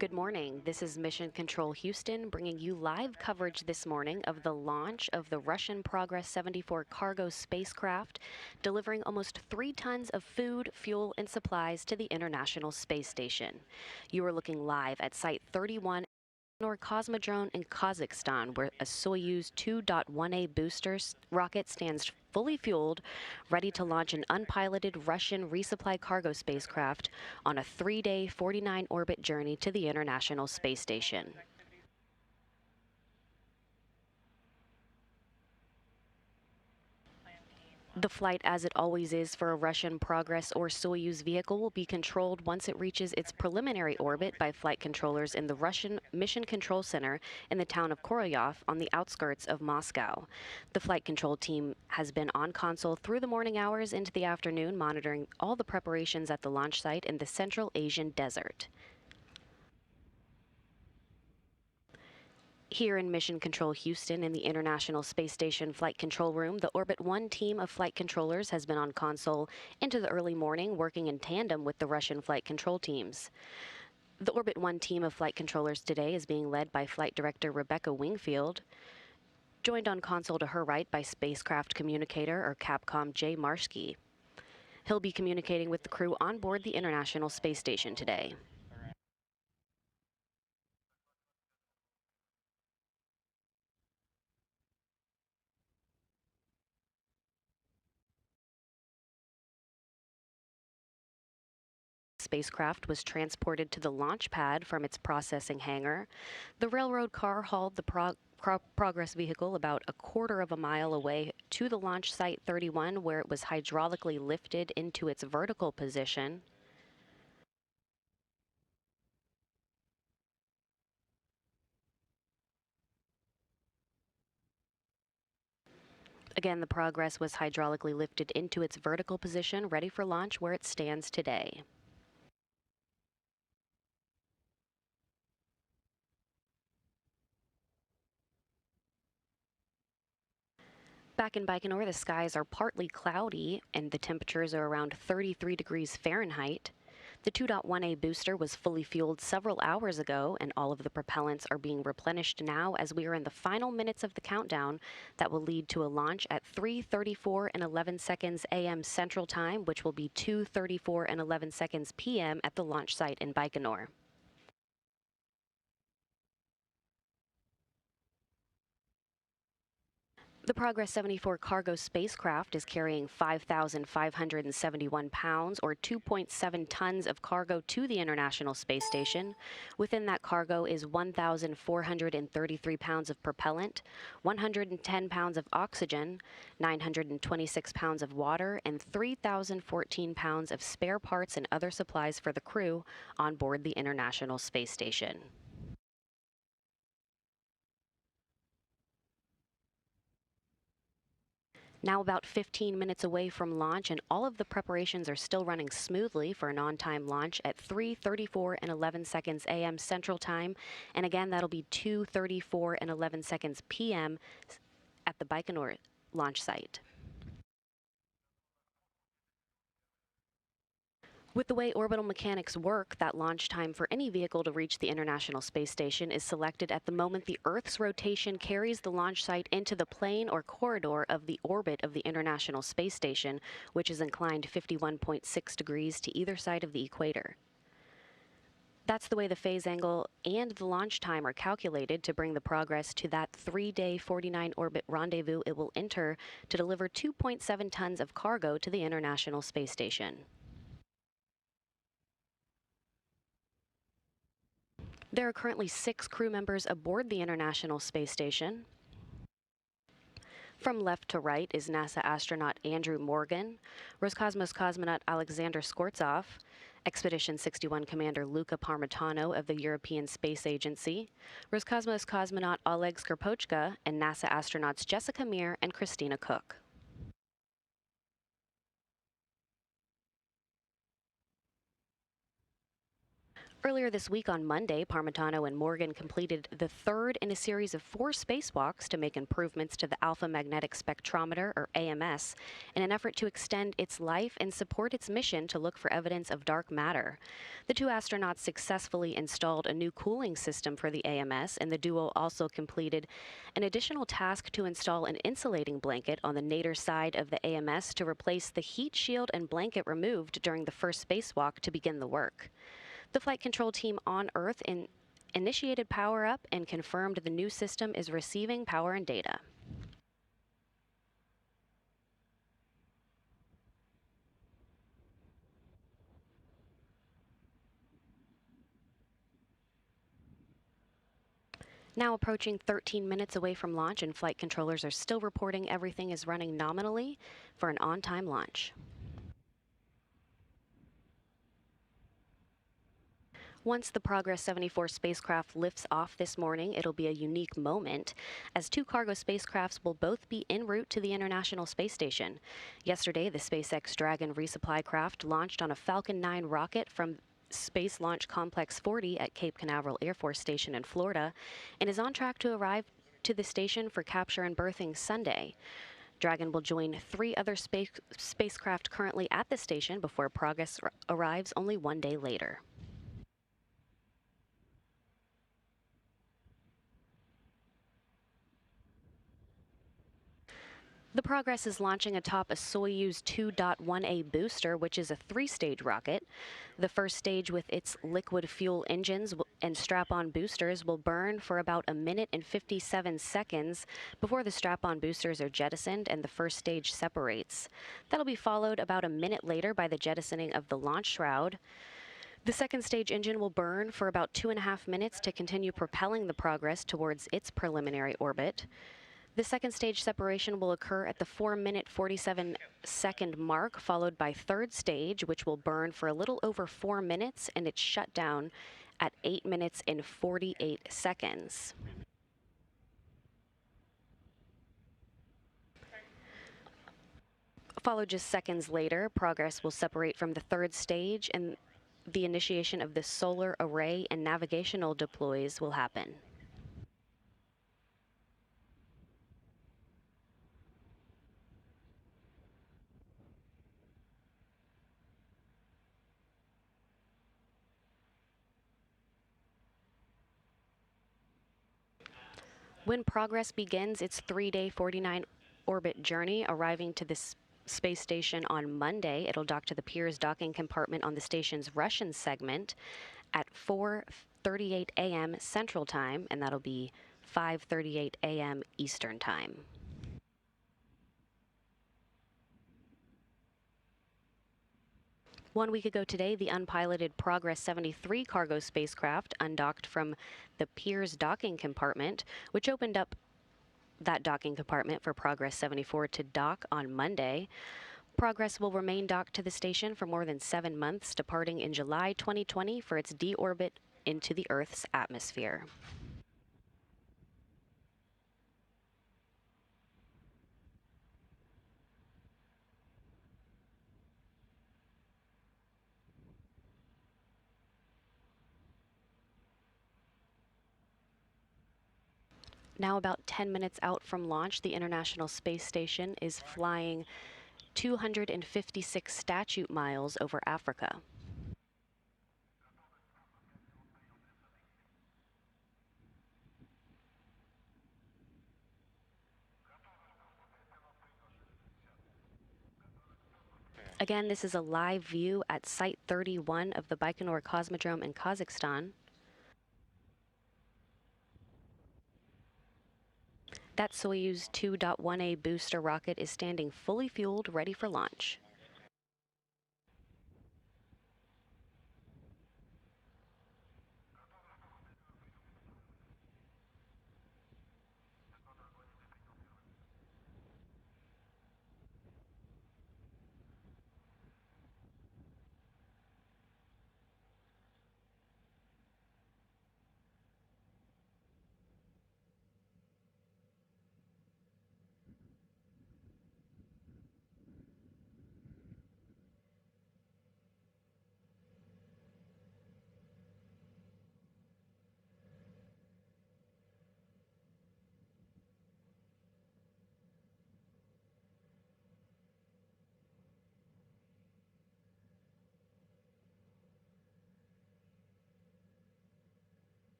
Good morning. This is Mission Control Houston bringing you live coverage this morning of the launch of the Russian Progress 74 cargo spacecraft, delivering almost 3 tons of food, fuel, and supplies to the International Space Station. You are looking live at Site 31 Cosmodrome in Kazakhstan, where a Soyuz 2.1A booster rocket stands fully fueled, ready to launch an unpiloted Russian resupply cargo spacecraft on a 3-day, 49-orbit journey to the International Space Station. The flight, as it always is for a Russian Progress or Soyuz vehicle, will be controlled once it reaches its preliminary orbit by flight controllers in the Russian Mission Control Center in the town of Korolyov on the outskirts of Moscow. The flight control team has been on console through the morning hours into the afternoon, monitoring all the preparations at the launch site in the Central Asian desert. Here in Mission Control Houston in the International Space Station Flight Control Room, the Orbit 1 team of flight controllers has been on console into the early morning, working in tandem with the Russian flight control teams. The Orbit 1 team of flight controllers today is being led by Flight Director Rebecca Wingfield, joined on console to her right by Spacecraft Communicator or Capcom Jay Marsky. He'll be communicating with the crew on board the International Space Station today. Spacecraft was transported to the launch pad from its processing hangar. The railroad car hauled the Progress vehicle about a quarter of a mile away to the launch site 31, where it was hydraulically lifted into its vertical position. Again, the Progress was hydraulically lifted into its vertical position, ready for launch where it stands today. Back in Baikonur, the skies are partly cloudy and the temperatures are around 33 degrees Fahrenheit. The 2.1A booster was fully fueled several hours ago, and all of the propellants are being replenished now as we are in the final minutes of the countdown that will lead to a launch at 3:34 and 11 seconds a.m. Central Time, which will be 2:34 and 11 seconds p.m. at the launch site in Baikonur. The Progress 74 cargo spacecraft is carrying 5,571 pounds or 2.7 tons of cargo to the International Space Station. Within that cargo is 1,433 pounds of propellant, 110 pounds of oxygen, 926 pounds of water, and 3,014 pounds of spare parts and other supplies for the crew on board the International Space Station. Now about 15 minutes away from launch, and all of the preparations are still running smoothly for an on-time launch at 3:34 and 11 seconds a.m. Central Time. And again, that'll be 2:34 and 11 seconds p.m. at the Baikonur launch site. With the way orbital mechanics work, that launch time for any vehicle to reach the International Space Station is selected at the moment the Earth's rotation carries the launch site into the plane or corridor of the orbit of the International Space Station, which is inclined 51.6 degrees to either side of the equator. That's the way the phase angle and the launch time are calculated to bring the Progress to that 3-day, 49-orbit rendezvous it will enter to deliver 2.7 tons of cargo to the International Space Station. There are currently 6 crew members aboard the International Space Station. From left to right is NASA astronaut Andrew Morgan, Roscosmos cosmonaut Alexander Skvortsov, Expedition 61 Commander Luca Parmitano of the European Space Agency, Roscosmos cosmonaut Oleg Skrpochka, and NASA astronauts Jessica Meir and Christina Cook. Earlier this week on Monday, Parmitano and Morgan completed the third in a series of 4 spacewalks to make improvements to the Alpha Magnetic Spectrometer, or AMS, in an effort to extend its life and support its mission to look for evidence of dark matter. The 2 astronauts successfully installed a new cooling system for the AMS, and the duo also completed an additional task to install an insulating blanket on the nadir side of the AMS to replace the heat shield and blanket removed during the first spacewalk to begin the work. The flight control team on Earth initiated power up and confirmed the new system is receiving power and data. Now approaching 13 minutes away from launch, and flight controllers are still reporting everything is running nominally for an on-time launch. Once the Progress 74 spacecraft lifts off this morning, it'll be a unique moment, as 2 cargo spacecrafts will both be en route to the International Space Station. Yesterday, the SpaceX Dragon resupply craft launched on a Falcon 9 rocket from Space Launch Complex 40 at Cape Canaveral Air Force Station in Florida, and is on track to arrive to the station for capture and berthing Sunday. Dragon will join 3 other spacecraft currently at the station before Progress arrives only 1 day later. The Progress is launching atop a Soyuz 2.1A booster, which is a 3-stage rocket. The first stage, with its liquid fuel engines and strap-on boosters, will burn for about 1 minute and 57 seconds before the strap-on boosters are jettisoned and the first stage separates. That'll be followed about 1 minute later by the jettisoning of the launch shroud. The second stage engine will burn for about 2.5 minutes to continue propelling the Progress towards its preliminary orbit. The second stage separation will occur at the 4-minute 47-second mark, followed by third stage, which will burn for a little over 4 minutes, and it's shut down at 8 minutes and 48 seconds. Followed just seconds later, Progress will separate from the third stage, and the initiation of the solar array and navigational deploys will happen. When Progress begins its 3-day 49-orbit journey, arriving to the space station on Monday, it'll dock to the Pirs docking compartment on the station's Russian segment at 4:38 a.m. Central Time, and that'll be 5:38 a.m. Eastern Time. One week ago today, the unpiloted Progress 73 cargo spacecraft undocked from the Pirs docking compartment, which opened up that docking compartment for Progress 74 to dock on Monday. Progress will remain docked to the station for more than 7 months, departing in July 2020 for its deorbit into the Earth's atmosphere. Now about 10 minutes out from launch, the International Space Station is flying 256 statute miles over Africa. Again, this is a live view at Site 31 of the Baikonur Cosmodrome in Kazakhstan. That Soyuz 2.1A booster rocket is standing fully fueled, ready for launch.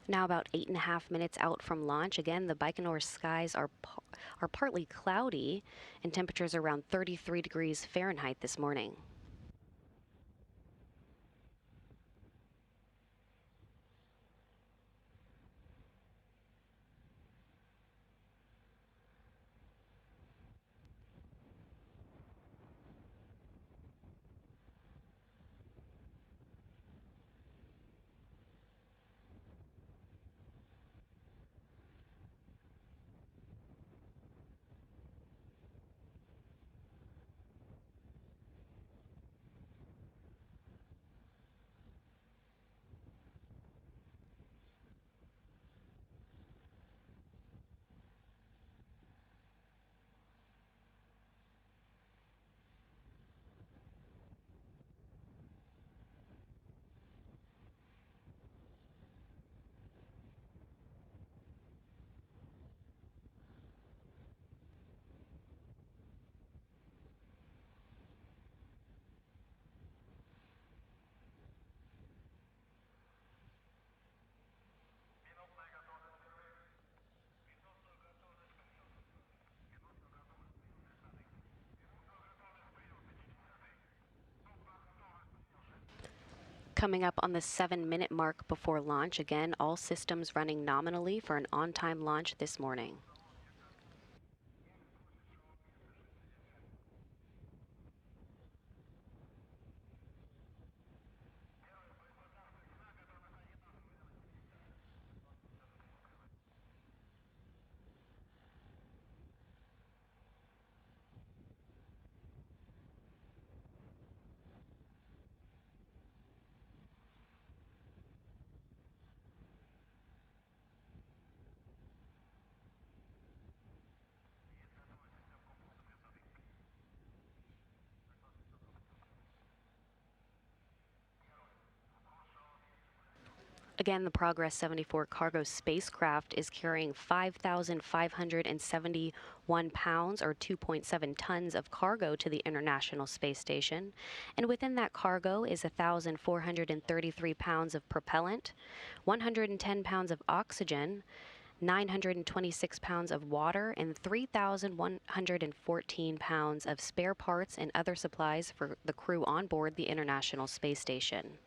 Now about 8.5 minutes out from launch, again, the Baikonur skies are partly cloudy and temperatures around 33 degrees Fahrenheit this morning. Coming up on the 7-minute mark before launch, again, all systems running nominally for an on-time launch this morning. Again, the Progress 74 cargo spacecraft is carrying 5,571 pounds or 2.7 tons of cargo to the International Space Station. And within that cargo is 1,433 pounds of propellant, 110 pounds of oxygen, 926 pounds of water, and 3,114 pounds of spare parts and other supplies for the crew on board the International Space Station.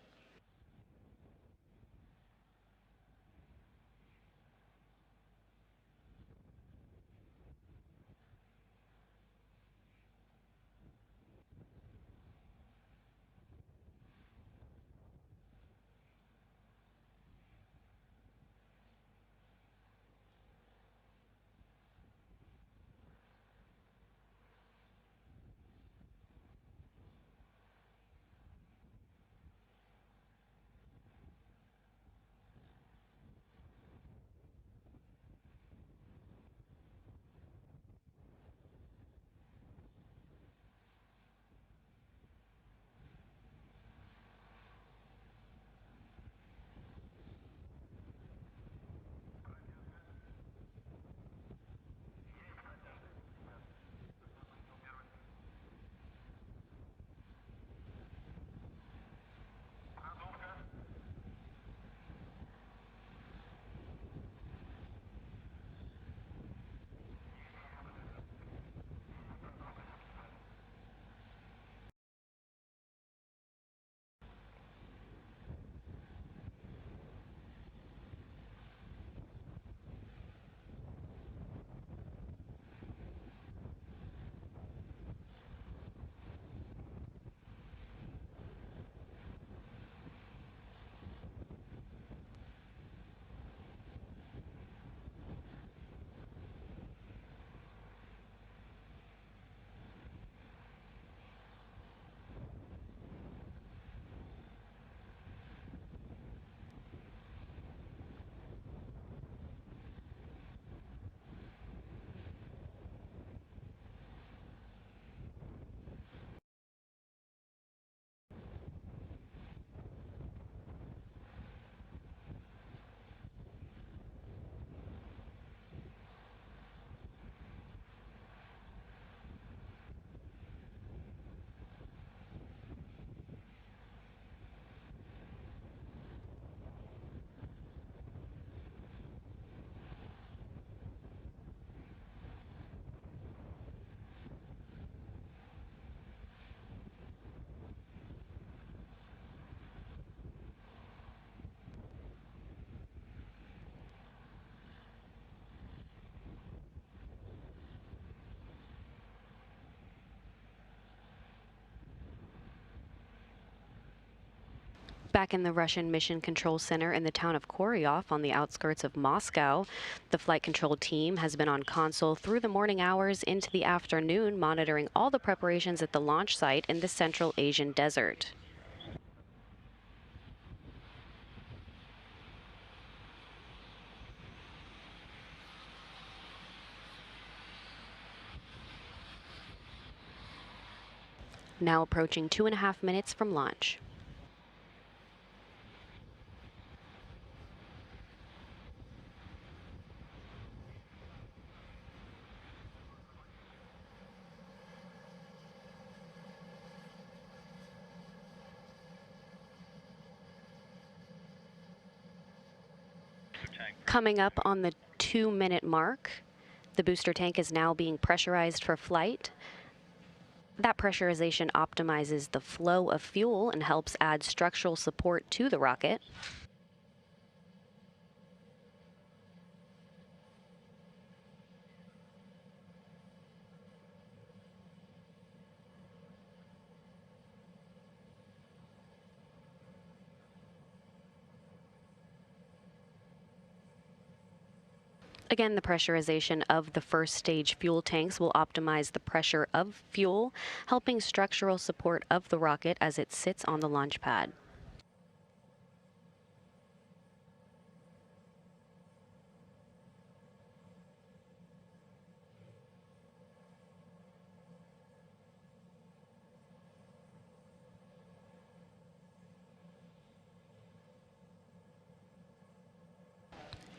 Back in the Russian Mission Control Center in the town of Koryov on the outskirts of Moscow, the flight control team has been on console through the morning hours into the afternoon, monitoring all the preparations at the launch site in the Central Asian desert. Now approaching 2.5 minutes from launch. Coming up on the 2-minute mark, the booster tank is now being pressurized for flight. That pressurization optimizes the flow of fuel and helps add structural support to the rocket. Again, the pressurization of the first stage fuel tanks will optimize the pressure of fuel, helping structural support of the rocket as it sits on the launch pad.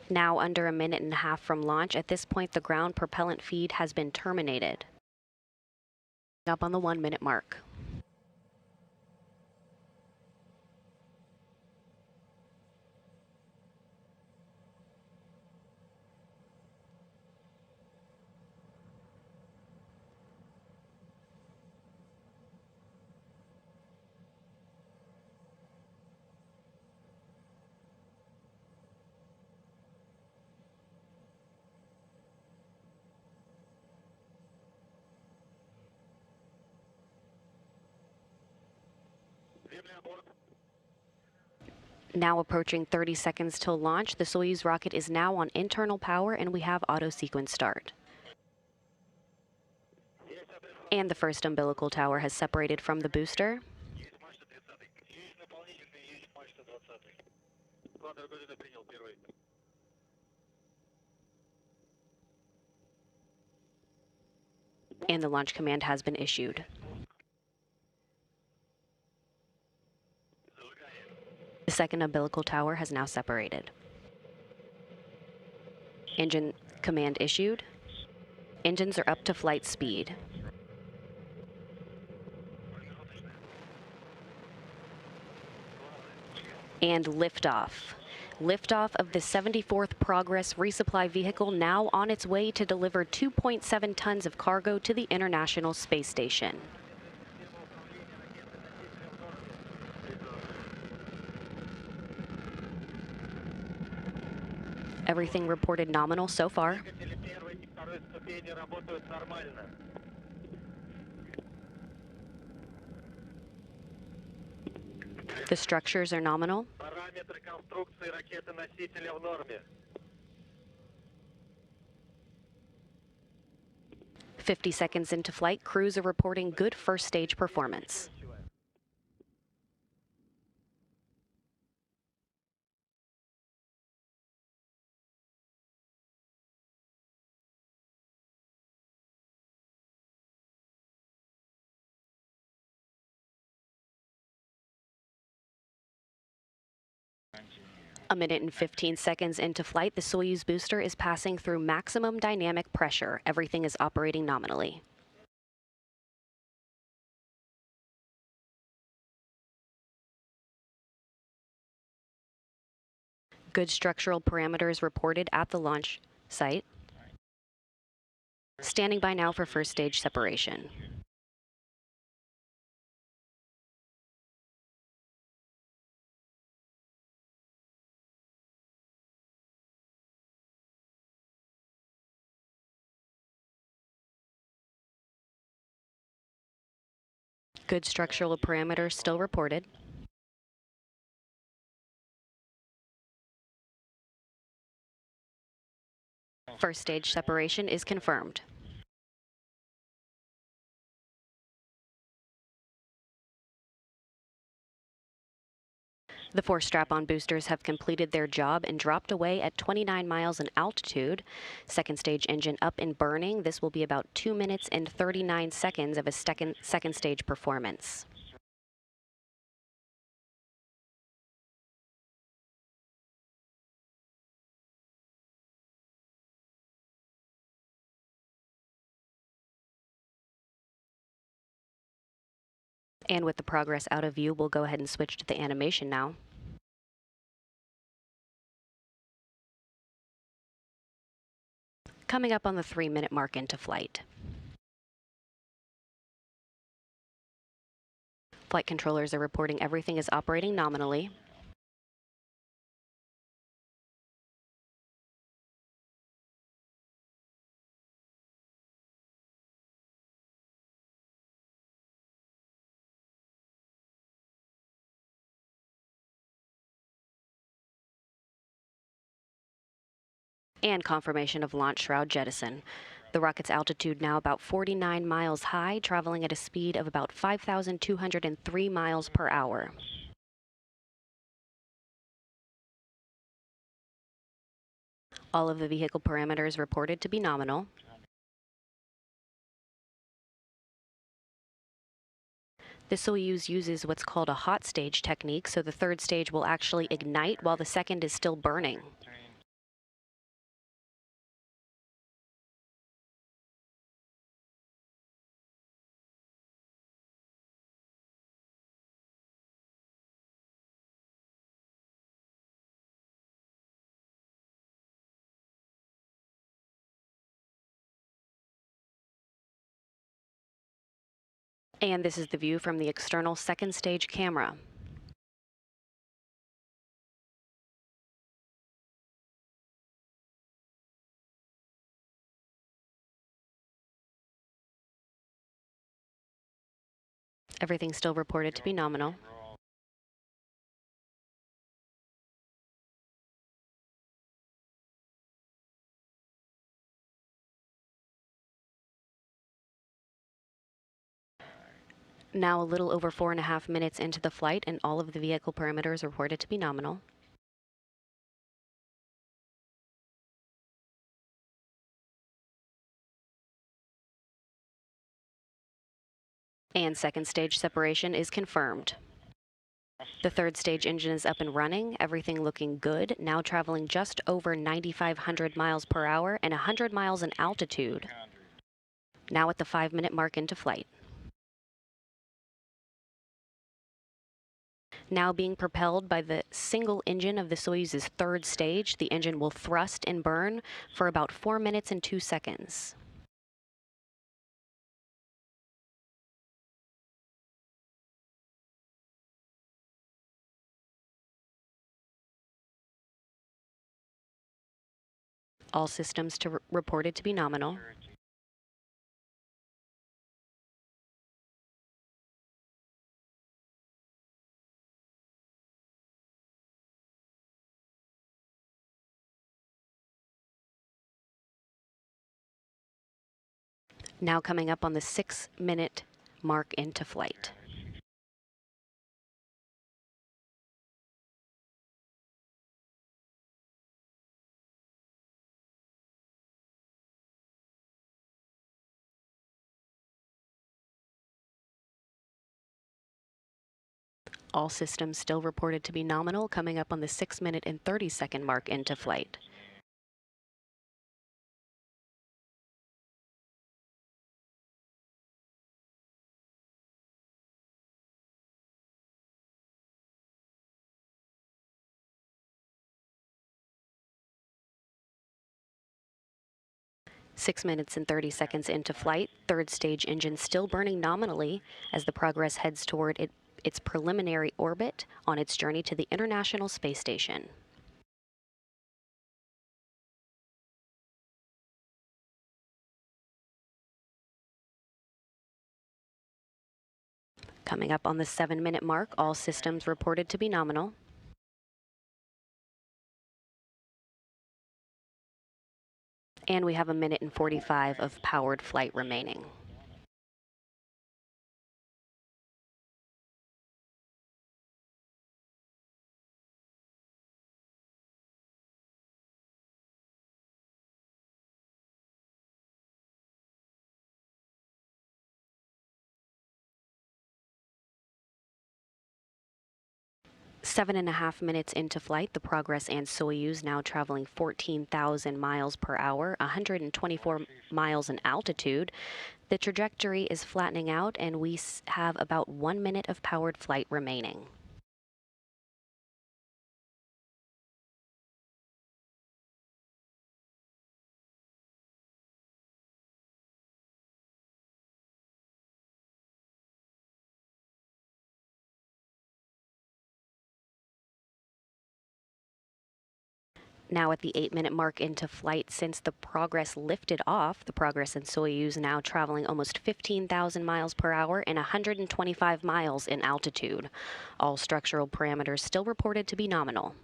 Now under 1.5 minutes from launch, at this point the ground propellant feed has been terminated. Up on the 1-minute mark. Now approaching 30 seconds till launch, the Soyuz rocket is now on internal power and we have auto sequence start. And the first umbilical tower has separated from the booster. And the launch command has been issued. The second umbilical tower has now separated. Engine command issued. Engines are up to flight speed. And liftoff. Liftoff of the 74th Progress resupply vehicle, now on its way to deliver 2.7 tons of cargo to the International Space Station. Everything reported nominal so far. The structures are nominal. 50 seconds into flight, crews are reporting good first stage performance. A minute and 15 seconds into flight, the Soyuz booster is passing through maximum dynamic pressure. Everything is operating nominally. Good structural parameters reported at the launch site. Standing by now for first stage separation. Good structural parameters still reported. First stage separation is confirmed. The 4 strap-on boosters have completed their job and dropped away at 29 miles in altitude. Second stage engine up and burning. This will be about 2 minutes and 39 seconds of a second stage performance. And with the progress out of view, we'll go ahead and switch to the animation now. Coming up on the 3-minute mark into flight. Flight controllers are reporting everything is operating nominally. And confirmation of launch shroud jettison. The rocket's altitude now about 49 miles high, traveling at a speed of about 5,203 miles per hour. All of the vehicle parameters reported to be nominal. The Soyuz uses what's called a hot stage technique, so the third stage will actually ignite while the second is still burning. And this is the view from the external second stage camera. Everything's still reported to be nominal. Now a little over 4.5 minutes into the flight, and all of the vehicle parameters reported to be nominal. And second stage separation is confirmed. The third stage engine is up and running, everything looking good, now traveling just over 9,500 miles per hour and 100 miles in altitude. Now at the 5-minute mark into flight. Now being propelled by the single engine of the Soyuz's third stage, the engine will thrust and burn for about 4 minutes and 2 seconds. All systems reported to be nominal. Now coming up on the 6-minute mark into flight. All systems still reported to be nominal, coming up on the 6-minute and 30-second mark into flight. Six minutes and 30 seconds into flight, third stage engine still burning nominally as the Progress heads toward its preliminary orbit on its journey to the International Space Station. Coming up on the 7-minute mark, all systems reported to be nominal. And we have 1 minute and 45 of powered flight remaining. Seven and a half minutes into flight, the Progress and Soyuz now traveling 14,000 miles per hour, 124 miles in altitude. The trajectory is flattening out, and we have about 1 minute of powered flight remaining. Now at the 8-minute mark into flight since the Progress lifted off, the Progress and Soyuz now traveling almost 15,000 miles per hour and 125 miles in altitude. All structural parameters still reported to be nominal.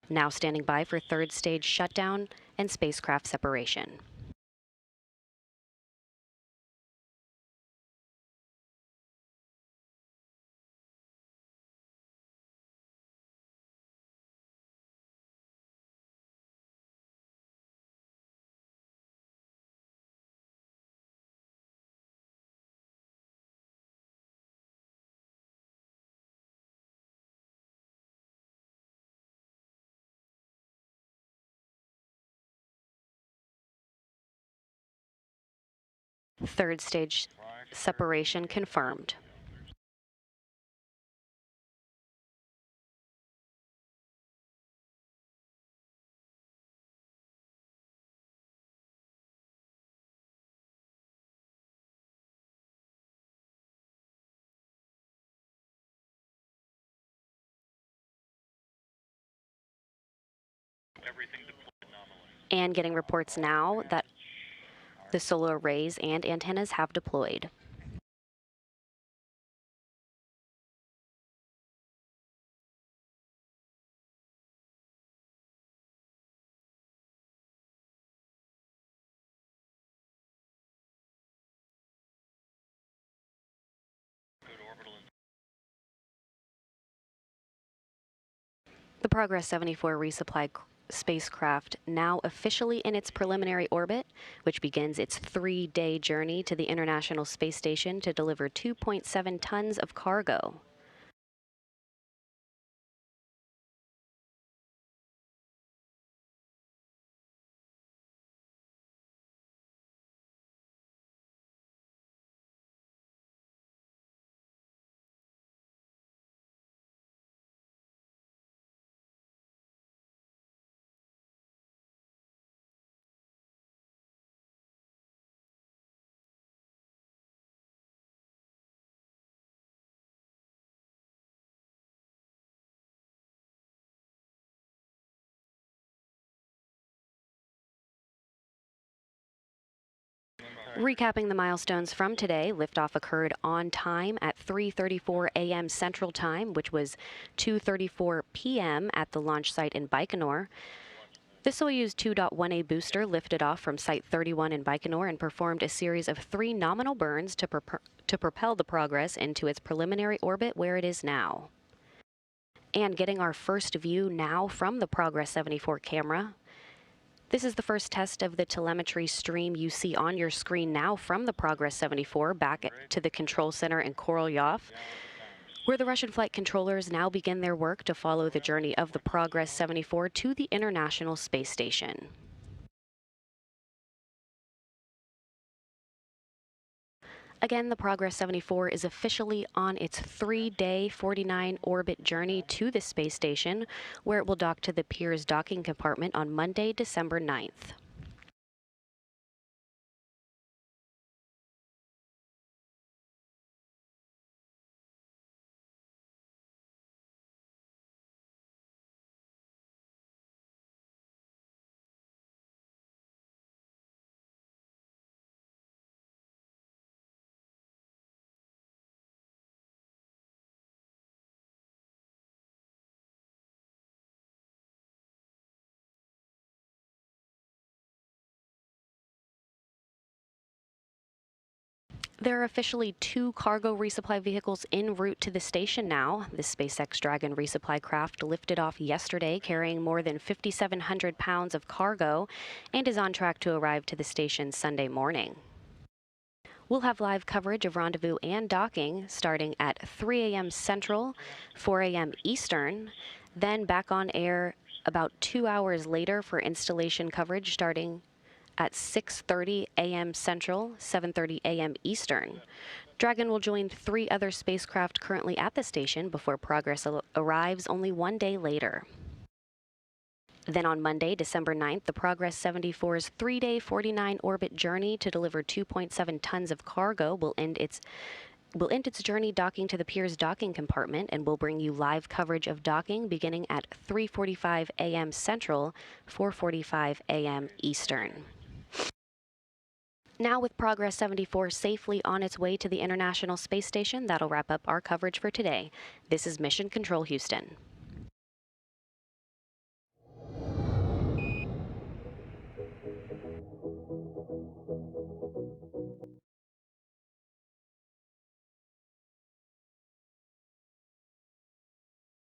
Now standing by for third stage shutdown and spacecraft separation. Third stage separation confirmed. And getting reports now that the solar arrays and antennas have deployed. The Progress 74 resupply spacecraft now officially in its preliminary orbit, which begins its 3-day journey to the International Space Station to deliver 2.7 tons of cargo. Recapping the milestones from today, liftoff occurred on time at 3:34 a.m. Central Time, which was 2:34 p.m. at the launch site in Baikonur. The Soyuz 2.1A booster lifted off from Site 31 in Baikonur and performed a series of 3 nominal burns to propel the Progress into its preliminary orbit where it is now. And getting our first view now from the Progress 74 camera. This is the first test of the telemetry stream you see on your screen now from the Progress 74 back to the control center in Korolyov, where the Russian flight controllers now begin their work to follow the journey of the Progress 74 to the International Space Station. Again, the Progress 74 is officially on its 3-day 49-orbit journey to the space station, where it will dock to the Pirs docking compartment on Monday, December 9th. There are officially 2 cargo resupply vehicles en route to the station now. The SpaceX Dragon resupply craft lifted off yesterday, carrying more than 5,700 pounds of cargo, and is on track to arrive to the station Sunday morning. We'll have live coverage of rendezvous and docking starting at 3 a.m. Central, 4 a.m. Eastern, then back on air about 2 hours later for installation coverage starting at 6:30 a.m. Central, 7:30 a.m. Eastern. Dragon will join 3 other spacecraft currently at the station before Progress arrives only 1 day later. Then on Monday, December 9th, the Progress 74's 3-day 49-orbit journey to deliver 2.7 tons of cargo will end its journey docking to the Pier's docking compartment, and will bring you live coverage of docking beginning at 3:45 a.m. Central, 4:45 a.m. Eastern. Now, with Progress 74 safely on its way to the International Space Station, that'll wrap up our coverage for today. This is Mission Control Houston.